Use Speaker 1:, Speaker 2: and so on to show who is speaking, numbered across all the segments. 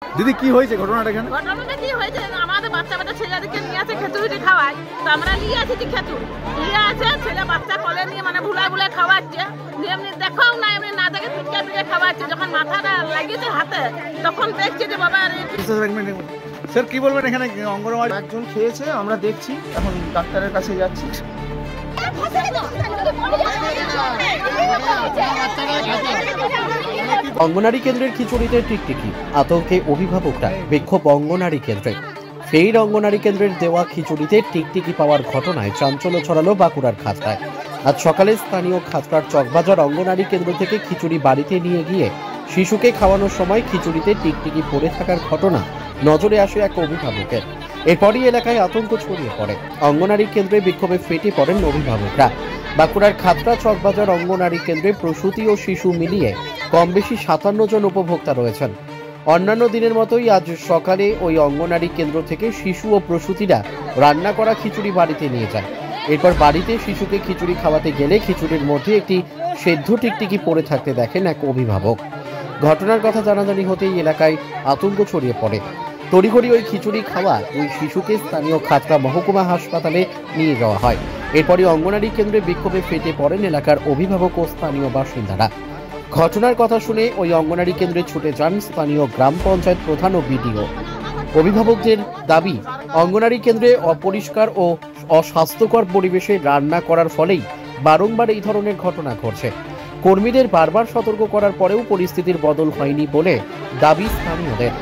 Speaker 1: দিদি কি হয়েছে ঘটনাটা এখানে?
Speaker 2: ঘটনাটা কি হয়েছে, আমাদের বাচ্চা বাচ্চা ছেলেদেরকে নিয়ে আছে খেতুড়ি খাওয়াই, তো আমরা নিয়ে আসি খেতুড়ি নিয়ে আছে, ছেলে বাচ্চা কোলে নিয়ে মানে ভুলাই ভুলাই খাওয়াচ্ছে, এমনি দেখাও না, এমনি না দেখে পিটকে পিটকে খাওয়াচ্ছে। যখন মাথাটা লাগিয়েছে হাতে তখন দেখছে যে বাবা
Speaker 1: স্যার কি বলবেন এখানে অঙ্গনওয়াড়ি
Speaker 3: একজন খেয়েছে, আমরা দেখছি, এখন ডাক্তারের কাছে যাচ্ছি।
Speaker 4: অঙ্গনারী কেন্দ্রের খিচুড়িতে টিকটিকি, আতঙ্কে অভিভাবকরা, বিক্ষোভ অঙ্গনারী কেন্দ্রে। ফের অঙ্গনারী কেন্দ্রের দেওয়া খিচুড়িতে টিকটিকি পাওয়ার ঘটনায় চাঞ্চল্য ছড়ালো বাঁকুড়ার খাতড়ায়। আজ সকালে স্থানীয় খাতড়ার চকবাজার অঙ্গনারী কেন্দ্র থেকে খিচুড়ি বাড়িতে নিয়ে গিয়ে শিশুকে খাওয়ানোর সময় খিচুড়িতে টিকটিকি পড়ে থাকার ঘটনা নজরে আসে এক অভিভাবকের। এরপরই এলাকায় আতঙ্ক ছড়িয়ে পড়ে। অঙ্গনারী কেন্দ্রে বিক্ষোভে ফেটে পড়েন অভিভাবকরা। বাঁকুড়ার খাতড়া চকবাজার অঙ্গনারী কেন্দ্রে প্রসূতি ও শিশু মিলিয়ে কম বেশি 57 জন উপভোক্তা রয়েছেন। অন্যান্য দিনের মতোই আজ সকালে ওই অঙ্গনারী কেন্দ্র থেকে শিশু ও প্রসূতিরা রান্না করা খিচুড়ি বাড়িতে নিয়ে যায়। এরপর বাড়িতে শিশুকে খিচুড়ি খাওয়াতে গেলে খিচুড়ির মধ্যে একটি সেদ্ধ টিকটিকি পড়ে থাকতে দেখেন এক অভিভাবক। ঘটনার কথা জানাজানি হতেই এলাকায় আতঙ্ক ছড়িয়ে পড়ে। তড়িঘড়ি ওই খিচুড়ি খাওয়া ওই শিশুকে স্থানীয় খাতড়া মহকুমা হাসপাতালে নিয়ে যাওয়া হয়। এরপরই অঙ্গনারী কেন্দ্রে বিক্ষোভে ফেটে পড়েন এলাকার অভিভাবক ও স্থানীয় বাসিন্দারা। ঘটনার কথা শুনে ওই অঙ্গনারী কেন্দ্রে ছুটে যান স্থানীয় গ্রাম পঞ্চায়েত প্রধান ও বিডিও। অভিভাবকদের দাবি, অঙ্গনারী কেন্দ্রে অপরিষ্কার ও অস্বাস্থ্যকর পরিবেশে রান্না করার ফলেই বারংবার এই ধরনের ঘটনা ঘটছে। কর্মীদের বারবার সতর্ক করার পরেও পরিস্থিতির বদল হয়নি বলে দাবি স্থানীয়দের।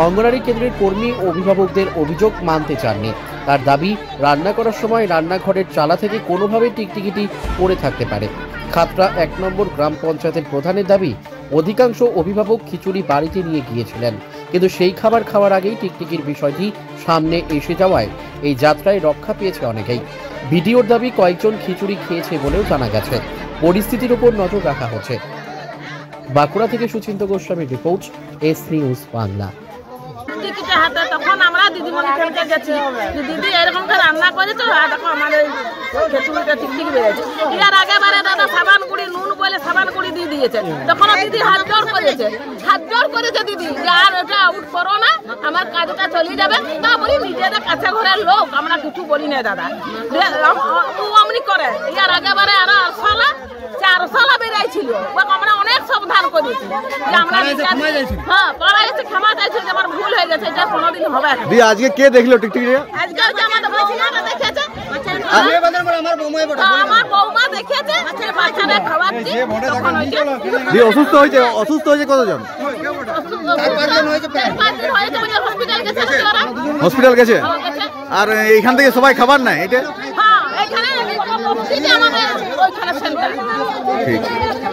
Speaker 4: অঙ্গনারী কেন্দ্রের কর্মী ও অভিভাবকদের অভিযোগ মানতে চাননি। তার দাবি, রান্না করার সময় রান্নাঘরের চালা থেকে কোনোভাবে টিকটিকিটি পড়ে থাকতে পারে। খাতড়া 1 নম্বর গ্রাম পঞ্চায়েতের প্রধানের দাবি, অধিকাংশ অভিভাবক খিচুড়ি বাড়িতে নিয়ে গিয়েছিলেন, কিন্তু সেই খাবার খাওয়ার আগেই টিকটিকির বিষয়টি সামনে এসে যাওয়ায় এই যাত্রায় রক্ষা পেয়েছে অনেকেই। ভিডিওর দাবি, কয়েকজন খিচুড়ি খেয়েছে বলেও জানা গেছে। পরিস্থিতির উপর নজর রাখা হচ্ছে। বাঁকুড়া থেকে সুচিন্ত গোস্বামীর রিপোর্ট, এস নিউজ বাংলা।
Speaker 2: হাতে তখন আমরা দিদিমণি খেলতে গেছি, দিদি এরকম রান্না করে তো দেখো আমাদের খেতুড়িটা টিকটিকি বেড়েছে। এর আগে বারে দাদা সাবান গুঁড়ি নুন বলে সাবান গুঁড়ি দিয়ে দিয়েছে, তখন দিদি হাত জোড় করেছে দিদি যে আর এটা আউট করো না, আমার কাজটা চলে যাবে। তা বলি নিজেদের কাছে ঘরের লোক, আমরা কিছু বলি না দাদা, অমনি করে। এর আগে বারে আরো 400 বেড়াইছিল, আমরা অনেক সাবধান করেছি যে আমরা হ্যাঁ পড়া এসে ক্ষমা চাইছি যে আমার ভুল হয়ে গেছে, এটা কোনোদিন হবে না।
Speaker 1: দি আজকে কে দেখলো টিকটিকি?
Speaker 2: আজকে যে আমাদের বাচ্চারা দেখেছে, আমার বৌমা দেখেছে বাচ্চারা খাওয়াচ্ছে।
Speaker 1: দি অসুস্থ হয়েছে কতজন? হসপিটাল গেছে। আর এইখান থেকে সবাই খাবার নাই এটা? ঠিক।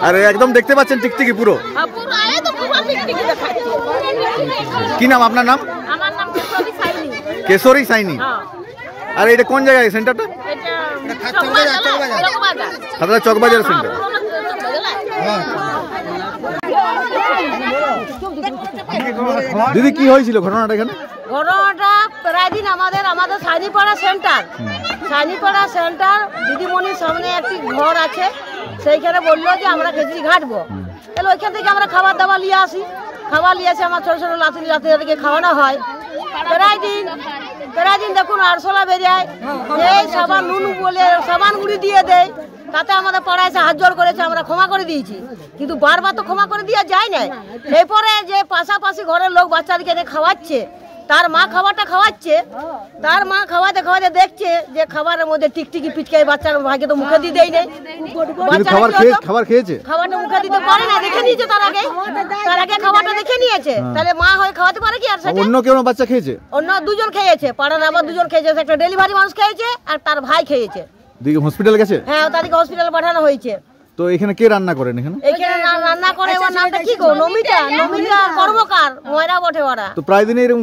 Speaker 1: আর একদম দেখতে পাচ্ছেন টিকটিকি পুরো? কি নাম আপনার? নাম?
Speaker 2: আমার নাম
Speaker 1: কেশরী সাইনি। আর এটা কোন জায়গায় সেন্টারটা? খাতড়া চকবাজার সেন্টার। দিদি কি হয়েছিল ঘটনাটা এখানে?
Speaker 5: ঘটনাটা প্রায় দিন আমাদের সাইনিপাড়া সেন্টার দিদিমণির সামনে একটি ঘর আছে, সেইখানে বললো যে আমরা খিচুড়ি ঘাটবো। তাহলে ওইখান থেকে আমরা খাবার দাবার নিয়ে আসি, আমার ছোট ছোট লাতিকে খাওয়ানো হয়। প্রায় দিন দেখুন আরশোলা বেরিয়ে এই সাবান নুন বলে সাবান গুঁড়ি দিয়ে দেয়, তাতে আমাদের পাড়ায় এসে হাত জোড় করেছে, আমরা ক্ষমা করে দিয়েছি, কিন্তু বারবার তো ক্ষমা করে দেওয়া যায় না। এরপরে যে পাশাপাশি ঘরের লোক বাচ্চাদেরকে এনে খাওয়াচ্ছে, তার মা খাবারটা খাওয়াচ্ছে, তার মা খাওয়াতে দেখছে যে খাবারের মধ্যে টিকটিকি পিচকাই বাচ্চার ভাগে তো মুখে দিয়ে দেয় নেই। খাবারটা মুখে দিতে পারে না, দেখে নিয়েছে তার আগে খাবারটা দেখে নিয়েছে। তাহলে মা হয়ে খাওয়াতে পারে কি? আর
Speaker 1: অন্য কেউ বাচ্চা খেয়েছে?
Speaker 5: অন্য 2 জন খেয়েছে, পাড়ার আবার 2 জন খেয়েছে, একটা ডেলিভারি মানুষ খেয়েছে আর তার ভাই খেয়েছে।
Speaker 1: হসপিটাল গেছে?
Speaker 5: হ্যাঁ, তাদেরকে হসপিটালে পাঠানো হয়েছে।
Speaker 1: তো এখানে কে রান্না করেন?
Speaker 5: এখানে রান্না করে, ওর নামটা কি গো? নমিতা কর্মকার, ময়রা বটে ওরা।
Speaker 1: তো প্রায় দিন এরকম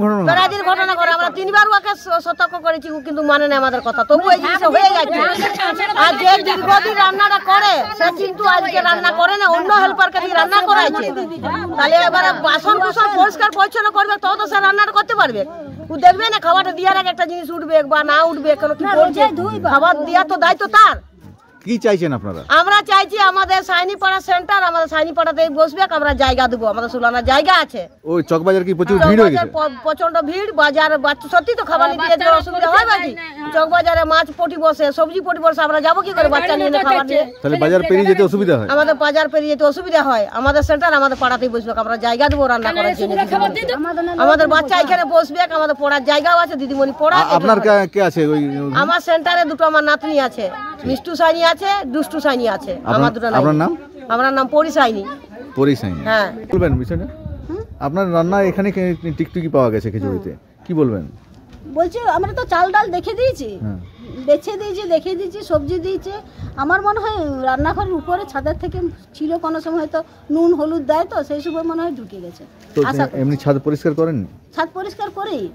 Speaker 5: ঘটনা করে। আমরা 3বার ওকে সতর্ক করেছি, কিন্তু মানে না আমাদের কথা, তবু এই জিনিসটা হয়ে যাচ্ছে। আর যে দীর্ঘদিন রান্নাটা করে সে কিন্তু আজকে রান্না করে না, অন্য হেল্পারকে দিয়ে রান্না করাইছে। তাহলে এবারে বাসন কুসন পরিষ্কার পরিচ্ছন্ন করবে, তবে তো সে রান্নাটা করতে পারবে। ও দেখবে না খাবারটা দেওয়ার আগে একটা জিনিস উঠবে বা না উঠবে, কেন কি করছে, খাবার দেওয়া তো দায়িত্ব তার।
Speaker 1: কি চাইছেন আপনারা?
Speaker 5: আমরা চাইছি আমাদের সাইনিপাড়া সেন্টার, আমাদের সাইনিপাড়াতে বসবে, আমরা জায়গা দেবো, আমাদের সুলানা জায়গা আছে।
Speaker 1: ওই চকবাজার কি প্রচুর ভিড় হয়ে গেছে?
Speaker 5: প্রচন্ড ভিড়, বাজার সত্যি তো খাবার নিতে যেতে অসুবিধা হয় নাকি? চকবাজারে মাছ পটি বসে, সবজি পটি বসে, আমরা যাবো কি করে বাচ্চা নিয়ে খাবার নিয়ে?
Speaker 1: তাহলে বাজার পেরিয়ে যেতে অসুবিধা হয়।
Speaker 5: আমাদের বাজার পেরিয়ে যেতে অসুবিধা হয়। আমাদের সেন্টার আমাদের পাড়াতেই বসবে, আমরা জায়গা দেবো রান্না করার জন্য। আমাদের বাচ্চা এখানে বসবে, আমাদের পড়ার জায়গাও আছে, দিদিমণি পড়া।
Speaker 1: আপনার কে আছে? ওই
Speaker 5: আমার সেন্টারে দুটো আমার নাতনি আছে, মিষ্টু সাইনি আছে, দুষ্টু সাইনি আছে। আমার দুটো।
Speaker 1: আপনার নাম?
Speaker 5: আমার নাম পরি সাইনি।
Speaker 1: পরি সাইনি।
Speaker 5: হ্যাঁ,
Speaker 1: বলবেন বিষয়টা? আপনার রান্না এখানে টিকটিকি পাওয়া গেছে খিচুড়িতে, কি বলবেন?
Speaker 6: বলছি আমরা তো চাল ডাল দেখে দিয়েছি, বেছে দিয়েছি, দেখে দিয়েছি, সবজি দিয়েছি। আমার মনে হয় রান্নাঘরের উপরে ছাদের থেকে ছিল, কোনো সময় হয়তো নুন হলুদ দেয়, তো সেই সময় মনে হয় ঢুকে গেছে।
Speaker 1: তো এমনি ছাদ পরিষ্কার করেননি?
Speaker 6: ছাদ পরিষ্কার করেই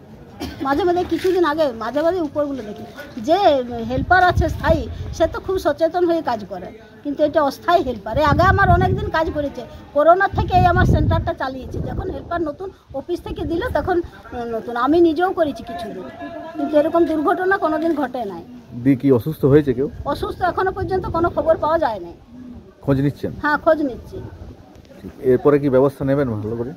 Speaker 6: মাঝে মাঝে, কিছুদিন আগে মাঝে মাঝে উপরগুলো দেখি। যে হেল্পার আছে স্থায়ী, সে তো খুব সচেতন হয়ে কাজ করে, কিন্তু এটা অস্থায়ী হেল্পার। আগে আমার অনেক দিন কাজ করেছে, করোনার থেকে এই আমার সেন্টারটা চালিয়েছে। যখন হেল্পার নতুন অফিস থেকে দিল তখন নতুন, আমি নিজেও করেছি কিছুদিন, কিন্তু এরকম দুর্ঘটনা কোনোদিন ঘটে নাই।
Speaker 1: কি অসুস্থ হয়েছে কেউ?
Speaker 6: অসুস্থ এখনো পর্যন্ত কোনো খবর পাওয়া যায় না।
Speaker 1: খোঁজ নিচ্ছেন?
Speaker 6: হ্যাঁ, খোঁজ নিচ্ছি।
Speaker 1: এরপরে কি ব্যবস্থা নেবেন ভালো করে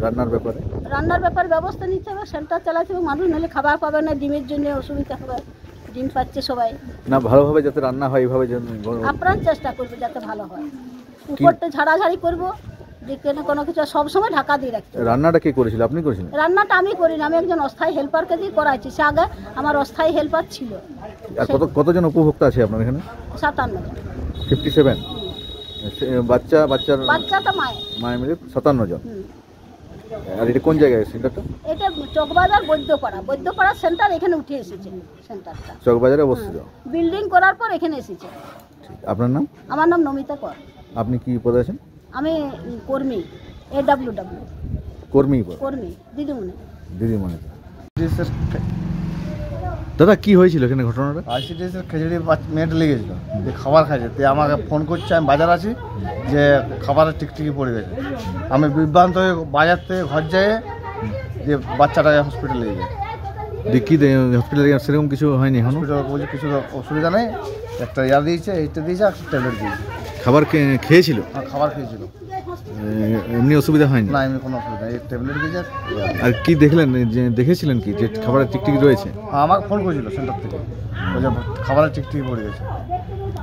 Speaker 1: রান্নার ব্যাপারে?
Speaker 6: রান্নার ব্যাপারে ব্যবস্থা নিতে হবে, সেন্টার চালাতে হবে। মানুষ নাহলে খাবার পাবে না, ডিমের জন্য অসুবিধা হবে। ডিম পাচ্ছে সবাই
Speaker 1: না, ভালোভাবে যাতে রান্না হয় এইভাবে
Speaker 6: আপ্রাণ চেষ্টা করবে যাতে ভালো হয়। উপরটা ঝাড়াঝাড়ি করবো, যেখানে কোনো কিছু সবসময় ঢাকা দিয়ে রাখতে।
Speaker 1: রান্নাটা কে করেছিল? আপনি করেছিলেন?
Speaker 6: রান্নাটা আমি করি না, আমি একজন অস্থায়ী হেল্পারকে দিয়ে করাইছি। সে আগে আমার অস্থায়ী হেল্পার ছিল।
Speaker 1: আর কতজন উপভোক্তা আছে আপনার এখানে?
Speaker 6: 57 জন।
Speaker 1: 57?
Speaker 6: বাচ্চাটা
Speaker 1: মায়ের মিলে 57 জন। আর এটা কোন জায়গায় সেন্টারটা?
Speaker 6: এটা চকবাজার বৈদ্যপাড়া সেন্টার, এখানে উঠে এসেছে সেন্টারটা।
Speaker 1: চকবাজারে অবস্থিত।
Speaker 6: বিল্ডিং করার পর এখানে এসেছে।
Speaker 1: আপনার নাম?
Speaker 6: আমার নাম নমিতা কর।
Speaker 1: আপনি কি পদে আছেন?
Speaker 6: আমি কর্মী, AWW কর্মী,
Speaker 1: দিদিমণি। দাদা কি হয়েছিল এখানে ঘটনাটা?
Speaker 3: আইসিডিএসের খিচুড়ি মেয়েটা লেগেছিল, যে খাবার খাইছে, তে আমাকে ফোন করছে, আমি বাজার আছি, যে খাবারের টিকটিকি পড়ে গেছে। আমি বিভ্রান্ত হয়ে বাজার থেকে ঘর যেয়ে যে বাচ্চাটাকে হসপিটালে নিয়ে যায়।
Speaker 1: কি হসপিটালে সেরকম কিছু হয়নি?
Speaker 3: হসপিটাল বলছে কিছু অসুবিধা নেই, একটা দিয়েছে, এইটা দিয়েছে, একটা ট্যাবলেট দিয়েছে।
Speaker 1: খাবার খেয়েছিল?
Speaker 3: হ্যাঁ, খাবার খেয়েছিল।
Speaker 1: এমনি অসুবিধা হয়নি?
Speaker 3: না, এমনি কোনো অসুবিধা নেই, ট্যাবলেট দিয়েছে।
Speaker 1: আর কি দেখলেন, দেখেছিলেন কি যে খাবারের টিকটিকি রয়েছে?
Speaker 3: আমাকে ফোন করেছিল সেন্টার থেকে, বলছে খাবারের টিকটিকি পড়ে গেছে।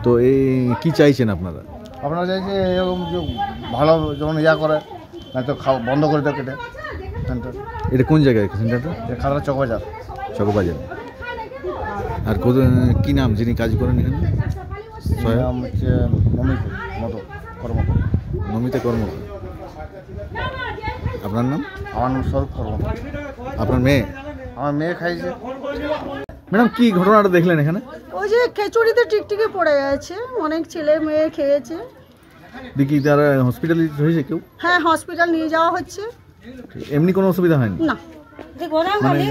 Speaker 1: তো এই কি চাইছেন আপনারা?
Speaker 3: আপনারা চাইছে এরকম যে ভালো যেমন করে, নয়তো বন্ধ করে দেয় কেটে সেন্টার।
Speaker 1: এটা কোন জায়গায় সেন্টারটা?
Speaker 3: খাতড়া চকবাজার।
Speaker 1: আর কি নাম যিনি কাজ করেন এখানে?
Speaker 3: নাম হচ্ছে
Speaker 1: নমিতা কর্মকার। আপনার নাম?
Speaker 3: আমার নাম স্বরূপ কর্মকার।
Speaker 1: আপনার মেয়ে?
Speaker 3: আমার মেয়ে খাইছে।
Speaker 1: ম্যাডাম কি ঘটনাটা দেখলেন এখানে?
Speaker 7: ওই যে খিচুড়িতে টিকটিকি পড়ে গেছে, অনেক ছেলে মেয়ে খেয়েছে।
Speaker 1: দেখি তারা হসপিটালে হয়েছে কেউ?
Speaker 7: হ্যাঁ, হসপিটাল নিয়ে যাওয়া হচ্ছে।
Speaker 1: এমনি কোনো অসুবিধা হয়নি?
Speaker 7: না,
Speaker 1: মানে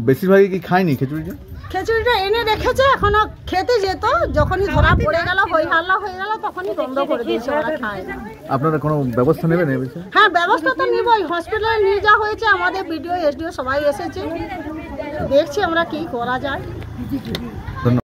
Speaker 1: বেশিরভাগই কি খায়নি খিচুড়িটা?
Speaker 7: খিচুড়িটা এনে রেখেছে, এখনো খেতে যেত, যখনই ধরা পড়ে গেল, হই হাল্লা হয়ে গেল, তখনই বন্ধ করে দিয়েছে, ওরা খায় না।
Speaker 1: আপনারা কোনো ব্যবস্থা নেবেন এই বিষয়ে?
Speaker 7: হ্যাঁ, ব্যবস্থা তো নিবই। হসপিটালে নিয়ে যাওয়া হয়েছে, আমাদের বিডিও এসডিও সবাই এসেছে, দেখছি আমরা কি করা যায়।
Speaker 1: ধন্যবাদ।